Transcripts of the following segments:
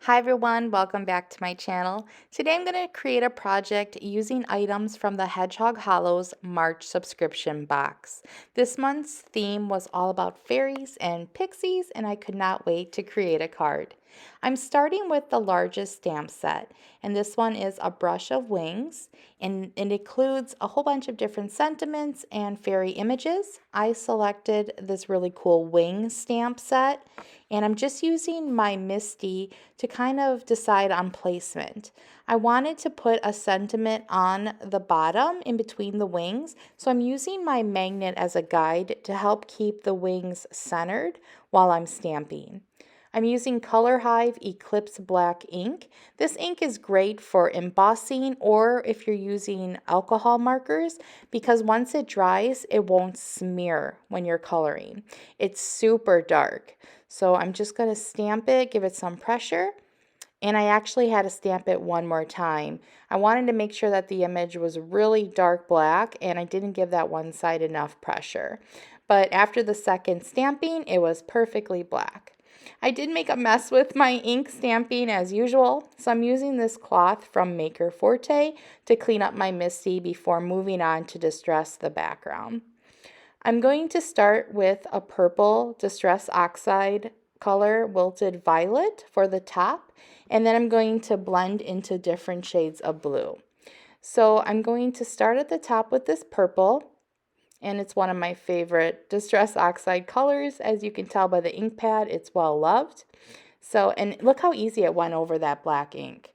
Hi everyone, welcome back to my channel. Today I'm going to create a project using items from the Hedgehog Hollows March subscription box. This month's theme was all about fairies and pixies, and I could not wait to create a card. I'm starting with the largest stamp set, and this one is a brush of wings, and it includes a whole bunch of different sentiments and fairy images. I selected this really cool wing stamp set, and I'm just using my MISTI to kind of decide on placement. I wanted to put a sentiment on the bottom in between the wings, so I'm using my magnet as a guide to help keep the wings centered while I'm stamping. I'm using Color Hive Eclipse black ink. This ink is great for embossing or if you're using alcohol markers, because once it dries, it won't smear when you're coloring. It's super dark. So I'm just going to stamp it, give it some pressure, and I actually had to stamp it one more time. I wanted to make sure that the image was really dark black, and I didn't give that one side enough pressure. But after the second stamping, it was perfectly black. I did make a mess with my ink stamping as usual, so I'm using this cloth from Maker Forte to clean up my MISTI before moving on to distress the background. I'm going to start with a purple Distress Oxide color Wilted Violet for the top, and then I'm going to blend into different shades of blue. So I'm going to start at the top with this purple, and it's one of my favorite Distress Oxide colors. As you can tell by the ink pad, it's well loved. So, and look how easy it went over that black ink.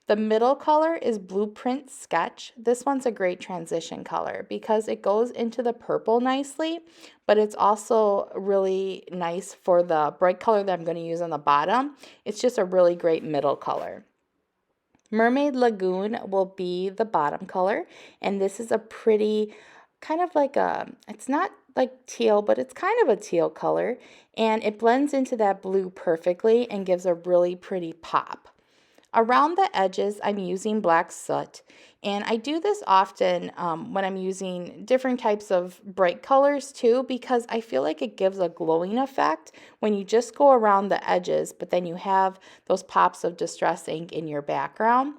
The middle color is Blueprint Sketch. This one's a great transition color because it goes into the purple nicely, but it's also really nice for the bright color that I'm going to use on the bottom. It's just a really great middle color. Mermaid Lagoon will be the bottom color, and this is a pretty kind of like it's not like teal, but it's kind of a teal color, and it blends into that blue perfectly and gives a really pretty pop. Around the edges, I'm using black soot, and I do this often when I'm using different types of bright colors too, because I feel like it gives a glowing effect when you just go around the edges, but then you have those pops of distress ink in your background.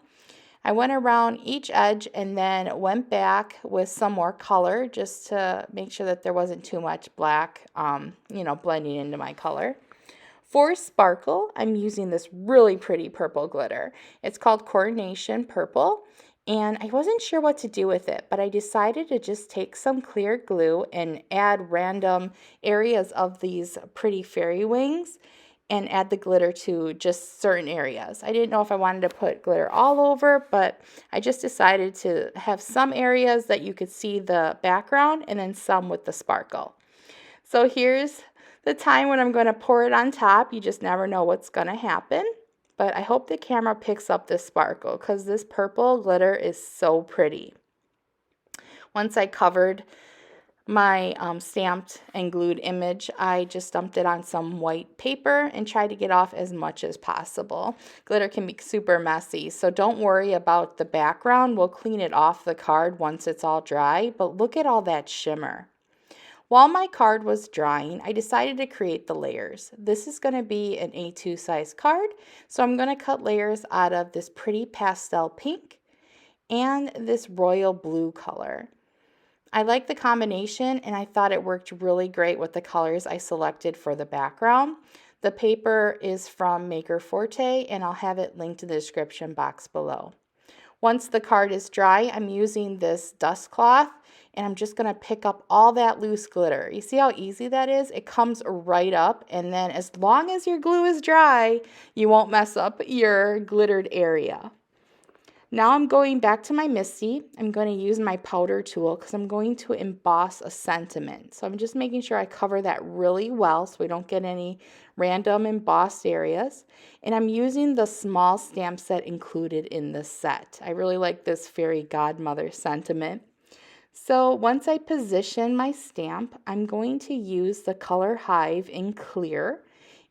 I went around each edge and then went back with some more color just to make sure that there wasn't too much black, blending into my color. For sparkle, I'm using this really pretty purple glitter. It's called Coronation Purple, and I wasn't sure what to do with it, but I decided to just take some clear glue and add random areas of these pretty fairy wings and add the glitter to just certain areas. I didn't know if I wanted to put glitter all over, but I just decided to have some areas that you could see the background and then some with the sparkle. So here's the time when I'm going to pour it on top. You just never know what's going to happen. But I hope the camera picks up this sparkle because this purple glitter is so pretty. Once I covered my stamped and glued image, I just dumped it on some white paper and tried to get off as much as possible. Glitter can be super messy, so don't worry about the background. We'll clean it off the card once it's all dry, but look at all that shimmer. While my card was drying, I decided to create the layers. This is going to be an A2 size card, so I'm going to cut layers out of this pretty pastel pink and this royal blue color. I like the combination, and I thought it worked really great with the colors I selected for the background. The paper is from Maker Forte, and I'll have it linked in the description box below. Once the card is dry, I'm using this dust cloth, and I'm just going to pick up all that loose glitter. You see how easy that is? It comes right up, and then as long as your glue is dry, you won't mess up your glittered area. Now I'm going back to my MISTI. I'm going to use my powder tool because I'm going to emboss a sentiment. So I'm just making sure I cover that really well so we don't get any random embossed areas. And I'm using the small stamp set included in the set. I really like this fairy godmother sentiment. So once I position my stamp, I'm going to use the Color Hive in clear.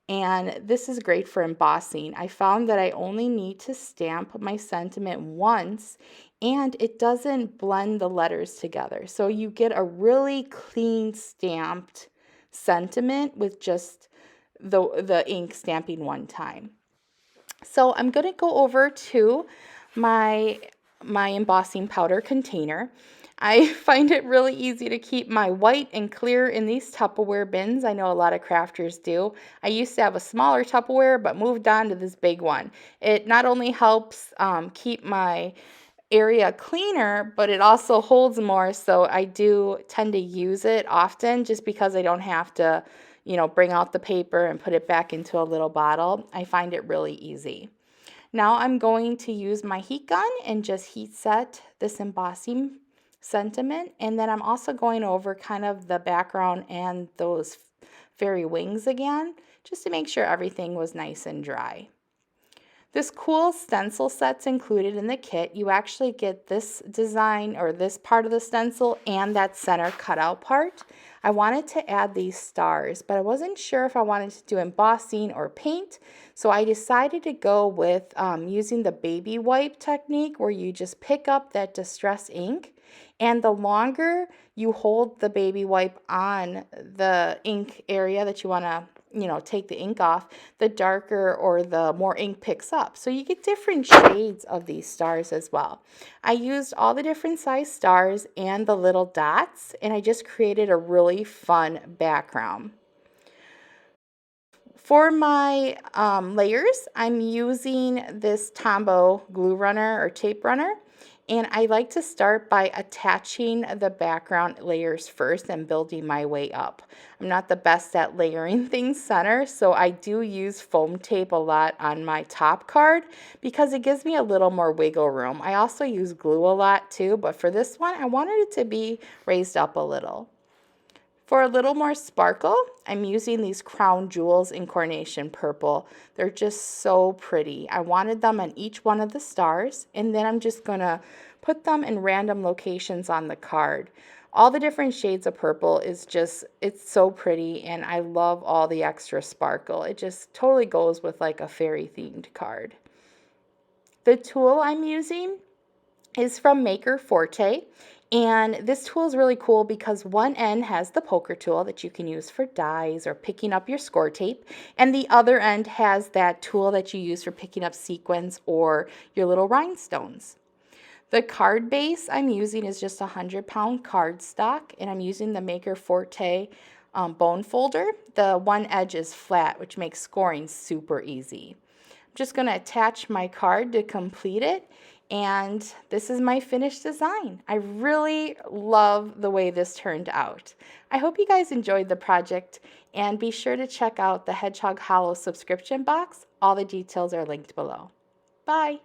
And this is great for embossing. I found that I only need to stamp my sentiment once and it doesn't blend the letters together. So you get a really clean stamped sentiment with just the ink stamping one time. So I'm going to go over to my embossing powder container. I find it really easy to keep my white and clear in these Tupperware bins. I know a lot of crafters do. I used to have a smaller Tupperware but moved on to this big one. It not only helps keep my area cleaner, but it also holds more, so I do tend to use it often just because I don't have to, bring out the paper and put it back into a little bottle. I find it really easy. Now I'm going to use my heat gun and just heat set this embossing sentiment, and then I'm also going over kind of the background and those fairy wings again, just to make sure everything was nice and dry. This cool stencil set's included in the kit. You actually get this design or this part of the stencil and that center cutout part. I wanted to add these stars, but I wasn't sure if I wanted to do embossing or paint, so I decided to go with using the baby wipe technique, where you just pick up that distress ink, and the longer you hold the baby wipe on the ink area that you want to take the ink off, the darker or the more ink picks up. So you get different shades of these stars as well. I used all the different size stars and the little dots, and I just created a really fun background. For my layers, I'm using this Tombow glue runner or tape runner. And I like to start by attaching the background layers first and building my way up. I'm not the best at layering things center, so I do use foam tape a lot on my top card because it gives me a little more wiggle room. I also use glue a lot too, but for this one, I wanted it to be raised up a little. For a little more sparkle, I'm using these crown jewels in Coronation Purple. They're just so pretty. I wanted them on each one of the stars, and then I'm just going to put them in random locations on the card. All the different shades of purple is just, it's so pretty, and I love all the extra sparkle. It just totally goes with like a fairy themed card. The tool I'm using is from Maker Forte. And this tool is really cool because one end has the poker tool that you can use for dies or picking up your score tape, and the other end has that tool that you use for picking up sequins or your little rhinestones. The card base I'm using is just a 100-pound cardstock, and I'm using the Maker Forte bone folder. The one edge is flat, which makes scoring super easy. I'm just going to attach my card to complete it. And this is my finished design. I really love the way this turned out. I hope you guys enjoyed the project, and be sure to check out the Hedgehog Hollow subscription box. All the details are linked below. Bye!